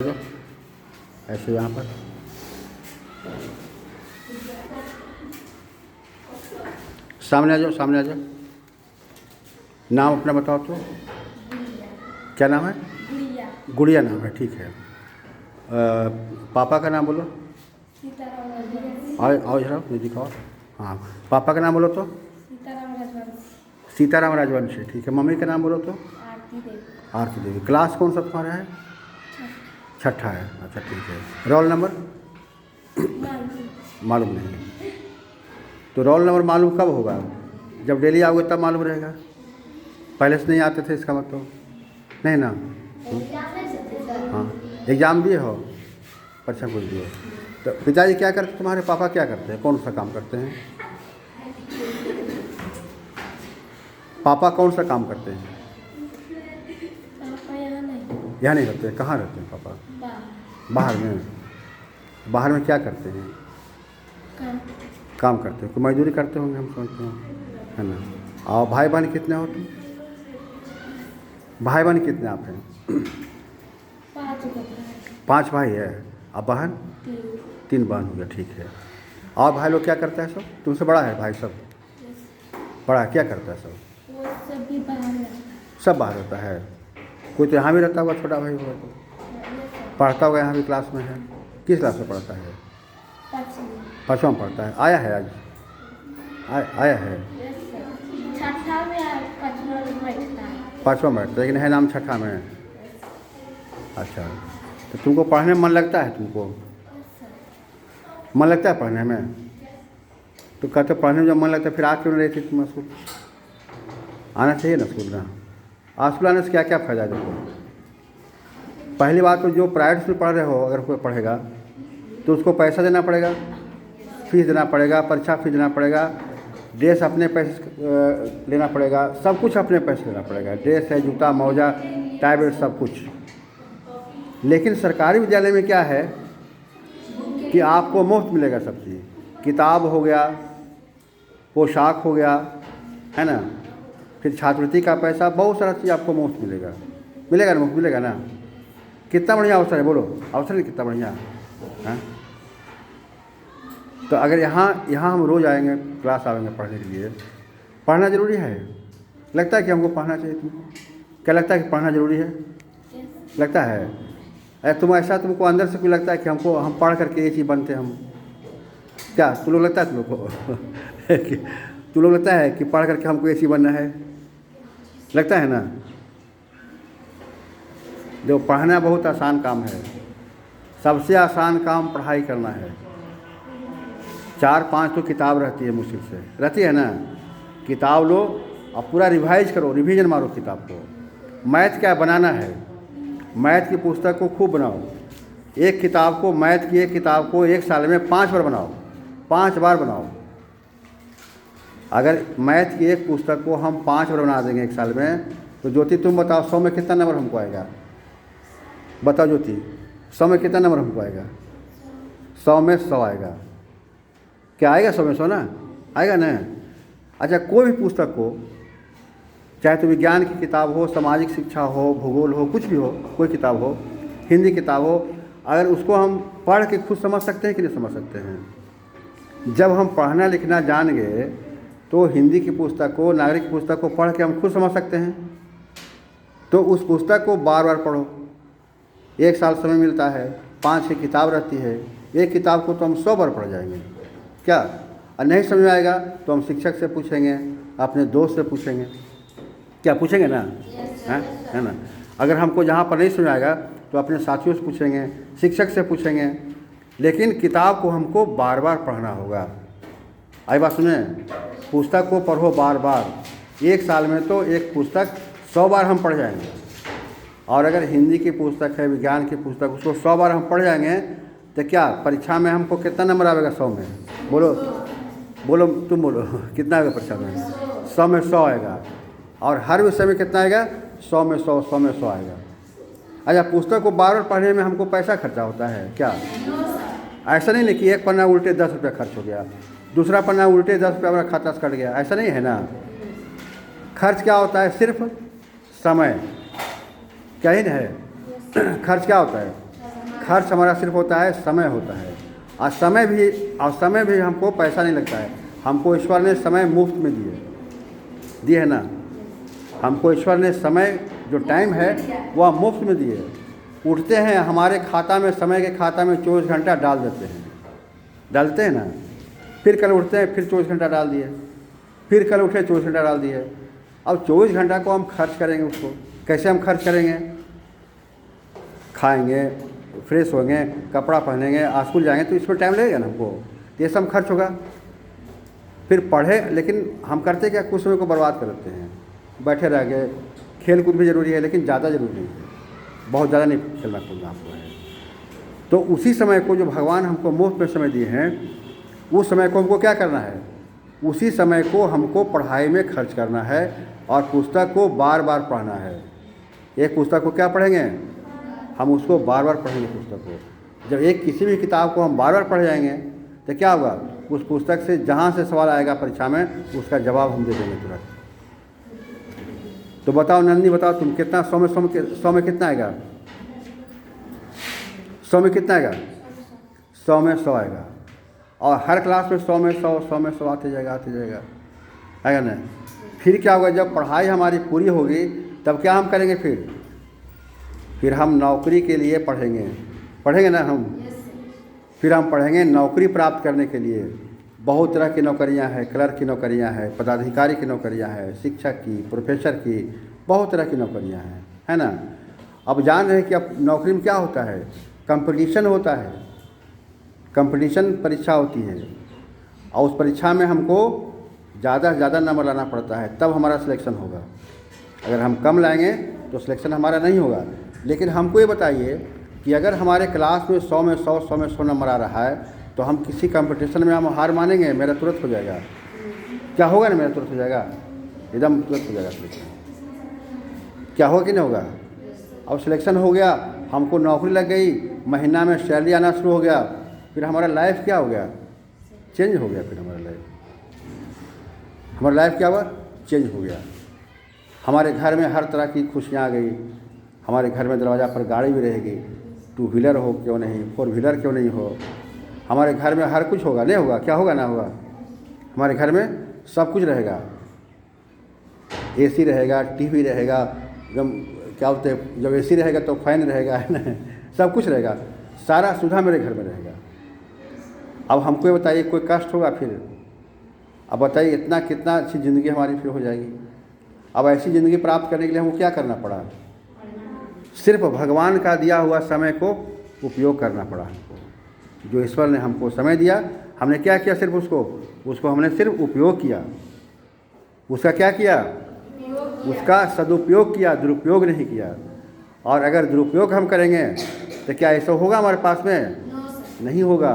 ऐसे यहाँ पर सामने आ जाओ, सामने आ जाओ। नाम अपना बताओ तो। क्या नाम है? गुड़िया नाम है, ठीक है। पापा का नाम बोलो। आओ जरा मुझे दिखाओ। हाँ, पापा का नाम बोलो तो। सीताराम राजवंशी, ठीक है। मम्मी का नाम बोलो तो। आरती देवी। क्लास कौन सा तुम्हारा है? छठा है, अच्छा ठीक है। रोल नंबर मालूम नहीं। तो रोल नंबर मालूम कब होगा? जब डेली आओगे तब मालूम रहेगा। पहले से नहीं आते थे इसका मतलब नहीं ना। हाँ, एग्ज़ाम दिए हो, परीक्षा कुछ दिए। तो पिताजी क्या करते, तुम्हारे पापा क्या करते हैं, कौन सा काम करते हैं? पापा कौन सा काम करते हैं? यहाँ नहीं रहते। कहाँ रहते हैं पापा? बाहर में। बाहर में क्या करते हैं? काम करते हैं। कोई मजदूरी करते होंगे, हम समझते हैं, है ना। और भाई बहन कितने हो तुम? भाई बहन कितने आप हैं? 5 भाई है। अब बहन? 3 बहन हो गया, ठीक है। और भाई लोग क्या करता है सब? तुमसे बड़ा है भाई सब? बड़ा है, क्या करता है सब? सब बाहर रहता है। कोई तो यहाँ भी रहता होगा, छोटा भाई होगा तो पढ़ता होगा, यहाँ भी क्लास में है। किस क्लास में पढ़ता है? 5वां में पढ़ता है। आया है आज? आया है। 5वां में बैठता है, लेकिन है नाम छठा में। अच्छा, तो तुमको पढ़ने में मन लगता है? तुमको मन लगता है पढ़ने में? तो कहते पढ़ने में जब मन लगता है फिर आ क्यों नहीं रही थी तुम स्कूल? आना चाहिए ना स्कूल ना। आज स्कूल आने से क्या क्या फ़ायदा है देखो। पहली बात तो जो प्राइवेट स्कूल पढ़ रहे हो, अगर कोई पढ़ेगा तो उसको पैसा देना पड़ेगा, फीस देना पड़ेगा, परीक्षा फीस देना पड़ेगा, ड्रेस अपने पैसे लेना पड़ेगा, सब कुछ अपने पैसे लेना पड़ेगा। ड्रेस है, जूता मोजा टाई सब कुछ। लेकिन सरकारी विद्यालय में क्या है कि आपको मुफ्त मिलेगा सब चीज़। किताब हो गया, पोशाक हो गया, है ना, फिर छात्रवृत्ति का पैसा, बहुत सारा चीज़ आपको मुफ्त मिलेगा। मिलेगा ना, मुफ्त मिलेगा ना। कितना बढ़िया अवसर है, बोलो अवसर है कितना बढ़िया है। तो अगर यहाँ हम रोज़ आएंगे, क्लास आएंगे पढ़ने के लिए, पढ़ना ज़रूरी है। लगता है कि हमको पढ़ना चाहिए तुमको? क्या लगता है कि पढ़ना ज़रूरी है? लगता है। अरे तुम ऐसा, तुमको अंदर से कोई लगता है कि हम पढ़ करके ये चीज़ बनते हम? क्या तुम लोग लगता है तुम लोग को? तुम लोग लगता है कि पढ़ करके हमको ये चीज़ बनना है? लगता है ना। देखो, पढ़ना बहुत आसान काम है। सबसे आसान काम पढ़ाई करना है। 4-5 तो किताब रहती है, मुश्किल से रहती है ना। किताब लो और पूरा रिवाइज करो, रिवीजन मारो किताब को। मैथ क्या बनाना है, मैथ की पुस्तक को खूब बनाओ। एक किताब को, मैथ की एक किताब को 1 साल में 5 बार बनाओ, 5 बार बनाओ। अगर मैथ की एक पुस्तक को हम 5 बार बना देंगे 1 साल में, तो ज्योति तुम बताओ 100 में कितना नंबर हमको आएगा? बताओ ज्योति, 100 में कितना नंबर हमको आएगा? 100 में 100 आएगा। क्या आएगा? 100 में 100 ना आएगा ना। अच्छा, कोई भी पुस्तक को, चाहे तो विज्ञान की किताब हो, सामाजिक शिक्षा हो, भूगोल हो, कुछ भी हो, कोई किताब हो, हिंदी किताब हो, अगर उसको हम पढ़ के खुद समझ सकते हैं कि नहीं समझ सकते हैं? जब हम पढ़ना लिखना जान गए तो हिंदी की पुस्तक को, नागरिक की पुस्तक को पढ़ के हम खुद समझ सकते हैं। तो उस पुस्तक को बार बार पढ़ो। 1 साल समय मिलता है, 5-6 किताब रहती है। एक किताब को तो हम 100 बार पढ़ जाएंगे। क्या? और नहीं समझ आएगा तो हम शिक्षक से पूछेंगे, अपने दोस्त से पूछेंगे। क्या पूछेंगे ना? है ना। अगर हमको जहाँ पर नहीं समझ आएगा तो अपने साथियों से पूछेंगे, शिक्षक से पूछेंगे। लेकिन किताब को हमको बार बार पढ़ना होगा। आई बात सुने, पुस्तक को पढ़ो बार बार। 1 साल में तो एक पुस्तक 100 बार हम पढ़ जाएंगे। और अगर हिंदी की पुस्तक है, विज्ञान की पुस्तक, उसको 100 बार हम पढ़ जाएंगे तो क्या परीक्षा में हमको कितना नंबर आएगा? 100 में बोलो, बोलो तुम बोलो कितना आएगा परीक्षा में? 100 में 100 आएगा। और हर विषय में कितना आएगा? 100 में 100, 100 में 100 आएगा। अच्छा, पुस्तक को बार बार पढ़ने में हमको पैसा खर्चा होता है क्या? ऐसा नहीं कि एक पन्ना उल्टे 10 रुपये खर्च हो गया, दूसरा पन्ना उल्टे 10 रुपये हमारा खाता से कट गया, ऐसा नहीं है ना। खर्च क्या होता है? सिर्फ समय। क्या ही है खर्च क्या होता है? खर्च हमारा सिर्फ होता है समय होता है, और समय भी हमको पैसा नहीं लगता है। हमको ईश्वर ने समय मुफ्त में दिए है ना। हमको ईश्वर ने समय जो टाइम है वह मुफ्त में दिए। उठते हैं हमारे खाता में, समय के खाता में 24 घंटा डालते हैं ना। फिर कल उठते हैं, फिर 24 घंटा डाल दिए, फिर कल उठे 24 घंटा डाल दिए। अब 24 घंटा को हम खर्च करेंगे, उसको कैसे हम खर्च करेंगे? खाएंगे, फ्रेश होंगे, कपड़ा पहनेंगे, स्कूल जाएंगे, तो इसमें टाइम लगेगा ना हमको, ये सब खर्च होगा। फिर पढ़े, लेकिन हम करते क्या, कुछ समय को बर्बाद कर देते हैं, बैठे रह गए। खेल कूद भी ज़रूरी है, लेकिन ज़्यादा ज़रूरी नहीं है, बहुत ज़्यादा नहीं खेलना कूदना आपको है। तो उसी समय को जो भगवान हमको मुफ्त में समय दिए हैं, उस समय को हमको क्या करना है? उसी समय को हमको पढ़ाई में खर्च करना है और पुस्तक को बार बार पढ़ना है। एक पुस्तक को क्या पढ़ेंगे हम, उसको बार बार पढ़ेंगे पुस्तक को। जब एक किसी भी किताब को हम बार बार पढ़ जाएंगे तो क्या होगा, उस पुस्तक से जहाँ से सवाल आएगा परीक्षा में, उसका जवाब हम दे देंगे तुरंत। तो बताओ नंदी, बताओ तुम कितना 100 में कितना आएगा? 100 में कितना आएगा? 100 में 100 आएगा। और हर क्लास में 100 में 100 आते जाएगा आएगा ना। फिर क्या होगा, जब पढ़ाई हमारी पूरी होगी तब क्या हम करेंगे? फिर हम नौकरी के लिए पढ़ेंगे ना हम। फिर हम पढ़ेंगे नौकरी प्राप्त करने के लिए। बहुत तरह की नौकरियां हैं, क्लर्क की नौकरियां हैं, पदाधिकारी की नौकरियां हैं, शिक्षक की, प्रोफेसर की, बहुत तरह की नौकरियां हैं, है ना। अब जान रहे हैं कि अब नौकरी में क्या होता है, कंपटीशन होता है, कंपटीशन परीक्षा होती है, और उस परीक्षा में हमको ज़्यादा से ज़्यादा नंबर लाना पड़ता है, तब हमारा सिलेक्शन होगा। अगर हम कम लाएंगे तो सिलेक्शन हमारा नहीं होगा। लेकिन हमको ये बताइए कि अगर हमारे क्लास में 100 में 100 नंबर आ रहा है, तो हम किसी कंपटीशन में हम हार मानेंगे? मेरा तुरंत हो जाएगा, क्या होगा ना, मेरा तुरंत हो जाएगा, एकदम तुरंत हो जाएगा सिलेक्शन। क्या होगा कि नहीं होगा? अब सिलेक्शन हो गया, हमको नौकरी लग गई, महीना में सैलरी आना शुरू हो गया, फिर हमारा लाइफ क्या हो गया? चेंज हो गया। फिर हमारा लाइफ क्या हुआ? चेंज हो गया। हमारे घर में हर तरह की खुशियाँ आ गई। हमारे घर में दरवाज़ा पर गाड़ी भी रहेगी, 2 व्हीलर हो क्यों नहीं, 4 व्हीलर क्यों नहीं हो। हमारे घर में हर कुछ होगा, नहीं होगा? क्या होगा ना होगा? हमारे घर में सब कुछ रहेगा, एसी रहेगा, टीवी रहेगा, एकदम क्या बोलते हैं, जब एसी रहेगा तो फैन रहेगा, है ना, सब कुछ रहेगा, सारा सुविधा मेरे घर में रहेगा। अब हमको ये बताइए, कोई कष्ट होगा फिर? अब बताइए, इतना कितना अच्छी ज़िंदगी हमारी फिर हो जाएगी। अब ऐसी ज़िंदगी प्राप्त करने के लिए हमको क्या करना पड़ा? सिर्फ भगवान का दिया हुआ समय को उपयोग करना पड़ा हमको। जो ईश्वर ने हमको समय दिया, हमने क्या किया? सिर्फ उसको हमने सिर्फ उपयोग किया। उसका क्या किया? उसका सदुपयोग किया, दुरुपयोग नहीं किया। और अगर दुरुपयोग हम करेंगे तो क्या ऐसा होगा हमारे पास में? नहीं होगा।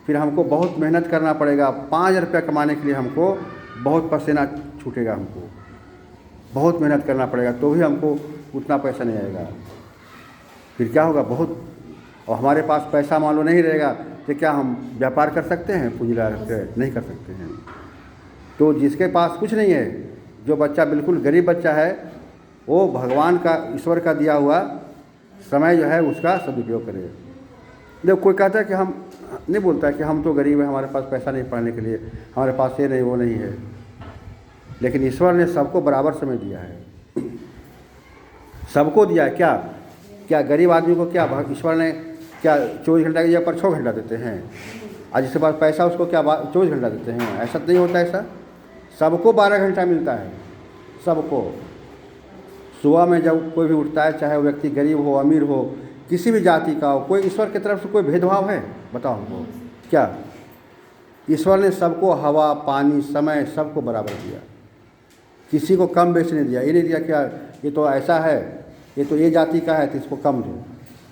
फिर हमको बहुत मेहनत करना पड़ेगा। 5 रुपया कमाने के लिए हमको बहुत पसीना छूटेगा, हमको बहुत मेहनत करना पड़ेगा, तो भी हमको उतना पैसा नहीं आएगा। फिर क्या होगा? बहुत। और हमारे पास पैसा मान लो नहीं रहेगा तो क्या हम व्यापार कर सकते हैं? पूंजी लगा सकते? नहीं कर सकते हैं। तो जिसके पास कुछ नहीं है, जो बच्चा बिल्कुल गरीब बच्चा है, वो भगवान का, ईश्वर का दिया हुआ समय जो है उसका सदुपयोग करे। जब कोई कहता है कि हम नहीं, बोलता है कि हम तो गरीब हैं, हमारे पास पैसा नहीं पढ़ने के लिए, हमारे पास ये नहीं वो नहीं है। लेकिन ईश्वर ने सबको बराबर समय दिया है, सबको दिया है। क्या गरीब आदमी को क्या ईश्वर ने क्या 24 घंटा की जगह पर 6 घंटा देते हैं? आज जिसके पास पैसा उसको क्या 24 घंटा देते हैं? ऐसा नहीं होता। ऐसा सबको 12 घंटा मिलता है, सबको। सुबह में जब कोई भी उठता है, चाहे वो व्यक्ति गरीब हो, अमीर हो, किसी भी जाति का हो, कोई ईश्वर की तरफ से कोई भेदभाव है? बताओ हमको। क्या ईश्वर ने सबको हवा, पानी, समय सबको बराबर दिया, किसी को कम बेच नहीं दिया। ये नहीं दिया क्या ये तो ऐसा है, ये तो ये जाति का है तो इसको कम दो,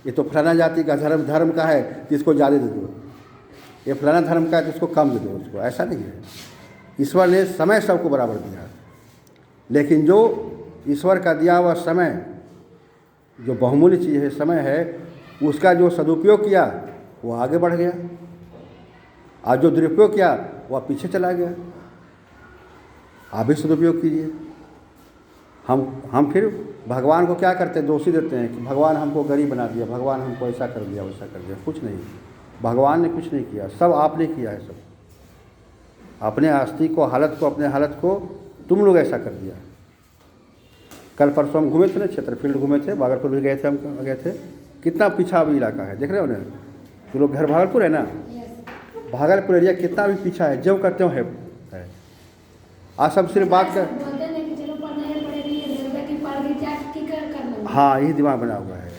ये तो फलाना जाति का धर्म का है तो इसको ज़्यादा दे दो, ये फलाना धर्म का है तो इसको कम दे दो उसको। ऐसा नहीं है। ईश्वर ने समय सबको बराबर दिया। लेकिन जो ईश्वर का दिया हुआ समय, जो बहुमूल्य चीज़ है, समय है, उसका जो सदुपयोग किया वो आगे बढ़ गया, और जो दुरुपयोग किया वह पीछे चला गया। आप भी सदुपयोग कीजिए। हम फिर भगवान को क्या करते हैं, दोषी देते हैं कि भगवान हमको गरीब बना दिया, भगवान हमको ऐसा कर दिया वैसा कर दिया। कुछ नहीं, भगवान ने कुछ नहीं किया, सब आपने किया है। सब अपने अस्तित्व को, हालत को, अपने हालत को तुम लोग ऐसा कर दिया। कल परसों हम घूमे थे ना, क्षेत्र फील्ड घूमे थे, भागलपुर भी गए थे, हम गए थे। कितना पिछड़ा अभी इलाका है, देख रहे हो ना। तो लोग घर भागलपुर है ना, भागलपुर एरिया कितना भी पीछा है, जो करते हो है। आज सब सिर्फ बात कर, हाँ यही दिमाग बना हुआ है।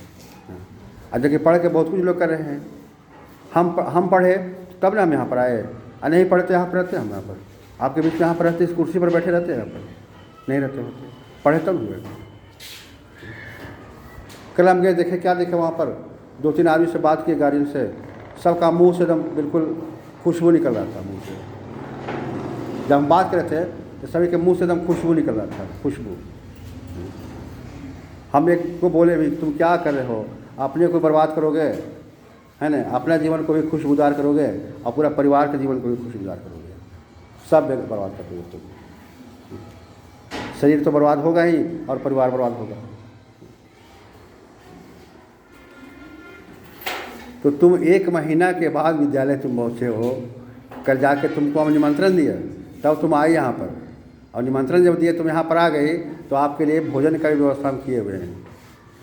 आज जबकि पढ़ के बहुत कुछ लोग कर रहे हैं। हम पढ़े तब ना हम यहाँ पर आए, और नहीं पढ़े तो यहाँ पर रहते हैं। हम यहाँ पर आपके बीच में यहाँ पर रहते, इस कुर्सी पर बैठे रहते हैं, यहाँ पर नहीं रहते होते, पढ़े तब हुए। कल हम गए, देखे क्या देखे, वहाँ पर 2-3 आदमी से बात की गार्जियन से, सबका मुंह से एकदम बिल्कुल खुशबू निकल रहा था मुंह से। जब हम बात कर रहे थे तो सभी के मुंह से एकदम खुशबू निकल रहा था, खुशबू। हम एक को बोले भी तुम क्या कर रहे हो, अपने को बर्बाद करोगे, है ना, अपना जीवन को भी खुशबूदार करोगे और पूरा परिवार के जीवन को भी खुशबूदार करोगे, सब बर्बाद कर दोगे तुम। शरीर तो बर्बाद होगा ही और परिवार बर्बाद होगा। तो तुम 1 महीना के बाद विद्यालय तुम पहुँचे हो, कल जाके तुमको हम निमंत्रण दिया, तब तुम आए यहाँ पर, और निमंत्रण जब दिए तुम यहाँ पर आ गए, तो आपके लिए भोजन का भी व्यवस्था हम किए हुए हैं।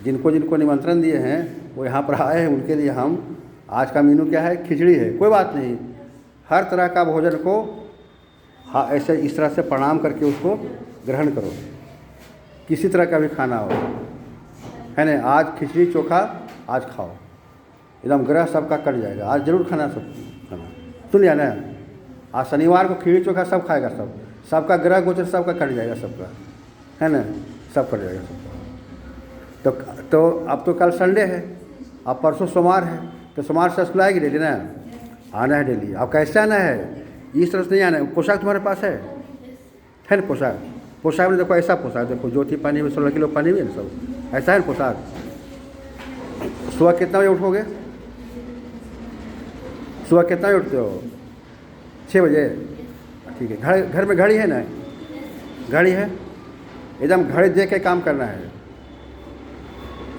जिनको जिनको निमंत्रण दिए हैं वो यहाँ पर आए हैं, उनके लिए हम, आज का मेनू क्या है, खिचड़ी है, कोई बात नहीं, हर तरह का भोजन को हाँ ऐसे इस तरह से प्रणाम करके उसको ग्रहण करो, किसी तरह का भी खाना हो, है ना। आज खिचड़ी चोखा आज खाओ, एकदम ग्रह सबका कट जाएगा। आज जरूर खाना, सब खाना, सुन लिया ना। आज शनिवार को खिचड़ी चोखा सब खाएगा, सबका ग्रह गोचर सबका कट जाएगा, सबका, है ना, सब कट जाएगा सबका। तो अब तो कल संडे है, अब परसों सोमवार है, तो सोमवार से स्कूल आएगी डेली ना, आना है डेली। अब कैसे आना है, इस तरह से नहीं आना है। पोशाक तुम्हारे पास है ना, पोशाक में देखो, ऐसा पोशाक देखो, ज्योति पानी में 16 किलो पानी में सब ऐसा है ना पोशाक। सुबह कितना बजे उठोगे, सुबह कितना बजे उठते हो, 6 बजे, ठीक है। घर में घड़ी है ना, घड़ी है, एकदम घड़ी देख के काम करना है।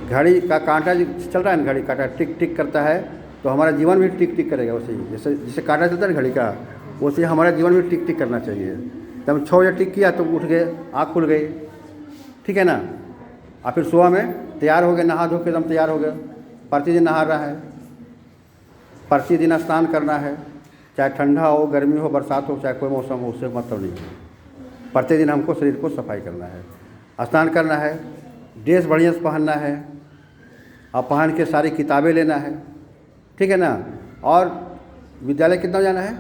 घड़ी का कांटा चल रहा है ना, घड़ी कांटा टिक टिक करता है, तो हमारा जीवन भी टिक टिक करेगा वैसे ही। जैसे कांटा चलता है ना घड़ी का, वैसे हमारा जीवन भी टिक टिक करना चाहिए। जब 6 बजे टिक किया तो उठ गए, आँख खुल गई, ठीक है ना। और फिर सुबह में तैयार हो गए, नहा धो के एकदम तैयार हो गए। प्रतिदिन नहा रहा है, प्रतिदिन स्नान करना है, चाहे ठंडा हो, गर्मी हो, बरसात हो, चाहे कोई मौसम हो, उससे मतलब नहीं है। प्रतिदिन हमको शरीर को सफाई करना है, स्नान करना है, ड्रेस बढ़िया से पहनना है, और पहन के सारी किताबें लेना है, ठीक है ना। और विद्यालय कितना जाना है,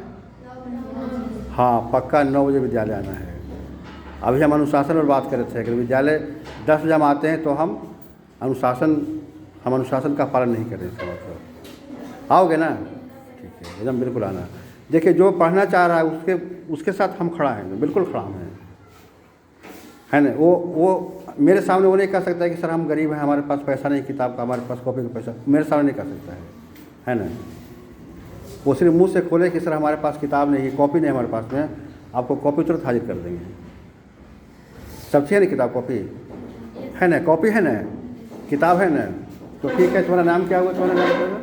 हाँ पक्का 9 बजे विद्यालय आना है। अभी हम अनुशासन पर बात कर रहे थे, अगर विद्यालय 10 बजे हम आते हैं तो हम अनुशासन का पालन नहीं कर रहे हैं। मतलब आओगे ना, ठीक है, एकदम बिल्कुल आना। देखिए जो पढ़ना चाह रहा है उसके साथ हम खड़ा हैं, बिल्कुल खड़ा हैं, है ना। वो मेरे सामने वो नहीं कह सकता है कि सर हम गरीब हैं, हमारे पास पैसा नहीं किताब का, हमारे पास कॉपी का पैसा, मेरे सामने नहीं कह सकता है ना। वो सिर्फ मुंह से खोले कि सर हमारे पास किताब नहीं है, कॉपी नहीं हमारे पास में, आपको कॉपी तुरंत हाजिर कर देंगे। सब चाहिए ना किताब, कॉपी है ना, कॉपी है ना, किताब है ना, तो ठीक है। तुम्हारा नाम क्या हुआ, तुम्हारा नाम क्या हुआ,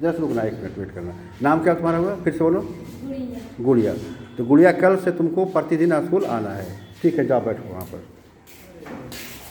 जस्ट रुकना 1 मिनट वेट करना। नाम क्या तुम्हारा हुआ, फिर से बोलो। गुड़िया। तो गुड़िया, कल से तुमको प्रतिदिन स्कूल आना है, ठीक है, जाओ बैठो वहाँ पर।